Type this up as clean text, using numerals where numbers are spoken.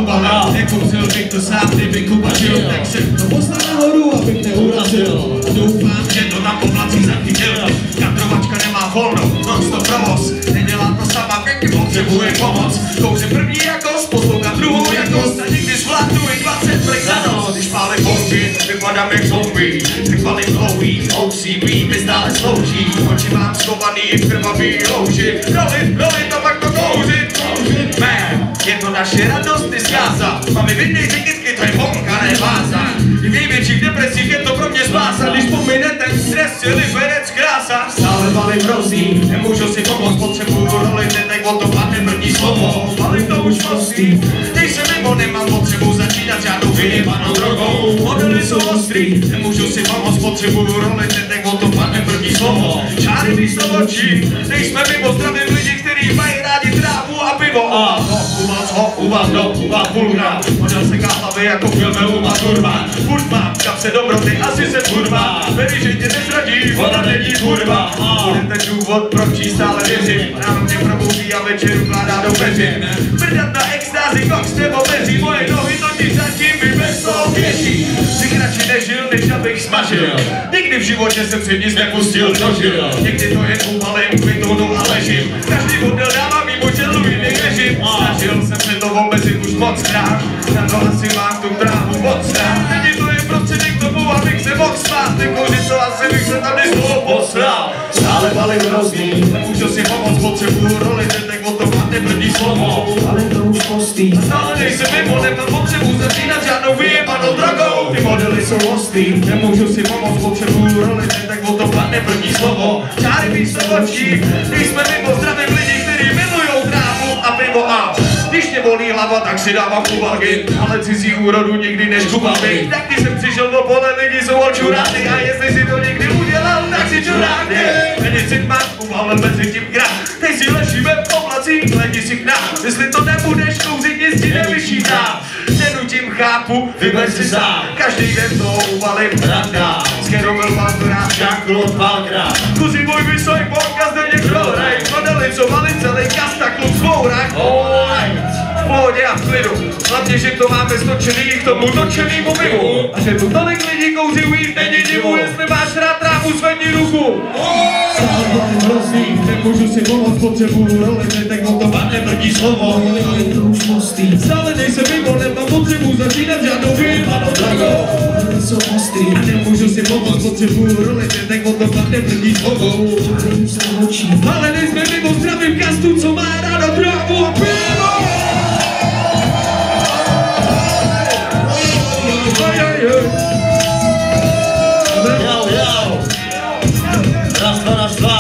ubalil. Nekouřil bych to sám, kdyby Kuba žil, tak jsem to poslal nahoru, abych neurazil. Doufám, že to tam povlací zachytil. Kadrovačka nemá volno, non-stop provoz. Nedělá to sama, keď potřebuje pomoc. Kouřím první jakost, poslouchám druhou jakost. A někdy zvládnu i 20 plek za noc. Když pálím bomby, vypadám jak zombie. Vypalím dlouhý, OCB mi stále slouží. Oči mám schovaný v krvavý louži. Rolit a pak to kouřit. Man, je to naše radost i zkáza. Máme vidnej kytky, to je bomka, ne váza. I v největších depresích je to pro mě spása. Když pomine ten stres, je liberec krása. Stále balím hrozí, nemůžu si pomoct. Potřebuju rolit, tak o to padne první slovo. Balím to už mostí, když se mimo nemám potřebu začínat žádnou vyjebanou drogou. Modely jsou ostrý, nemůžu si pomoct. Potřebuju rolit, tak o to padne první slovo. Čáry místo očí, nejsme mimo zdravím lidi, kteří mají rádi trávu a pivo. A u vás půlka. Model se ká hlavy jako filme Uma Thurman. Furt mám v kapse dobroty, asi se furma. Věří, že tě nezradí, voda není kurva. Bude ten důvod, proč jí stále věřím. Ráno mě proboudí a večer ukládá do peřin. Brdat na extázi, koks nebo peří. Moje nohy totiž zatím mi bez toho běží. Bych radši nežil, než abych smažil. Nikdy v životě jsem si nic nepustil, dožil. Někdy to jen ubalím, vytonu a ležím. Každý model dává mimo tělu jiný režim. Snažil jsem se to omezit už moc krát. Na to asi mám tu trávu moc rád. Není to jen prostředek k tomu, abych se mohl spát. Nekouřit to asi bych se tady znovu posral. Stále balím hrozný, nemůžu si pomoct. Potřebuju rolit, tak o to máte první slovo. Ale to už postý. Stále nejsem mimo, nemám potřebu začínat žádnou vyjebanou drogou. Ty modely jsou ostrý, nemůžu si pomoct. Potřebuju rolit, tak o to padne první slovo. Čáry místo očí, nejsme mimo zdravím lidi, kteří milujou trávu a pivo a když mě bolí hlava, tak si dávám Kubalgin. Ale cizí úrodu nikdy než Kubalgin. Tak když jsem přišel do pole, lidi jsou očuráty. A jestli si to někdy udělal, tak si čuráky. Medicin mám uvalil mezi tím krát. Teď si ležíme v oblacích, hledí si k nám. Jestli to nebudeš kouřit, nic ti nevyšítá. Nenutím, chápu, vyber si sám. Každý den to uvalím randa. S kterou byl pastorát, Jean-Claude Valkrát. Kusí můj vysoj podcast do někoho rej. Modely, co mali celý kas, tak klub svourak. V pohodě a v klidu. Hlavně, že to máme stočený k tomu točenýmu pivu. A že tu tolik lidí kouří weed, není divu. Jestli máš rád trávu, zvedni ruku. Nemůžu si pomoct, potřebuju rolit, tak o to padne první slovo. Stále nejsem mimo, nemám potřebu začínat žádnou vyjebanou drogou. Nemůžu si pomoct, potřebuju rolit, tak o to padne první slovo. Ale nejsme mimo, zdravím kastu, co má rádo trávu a pivo. Raz, dwa, raz, dwa.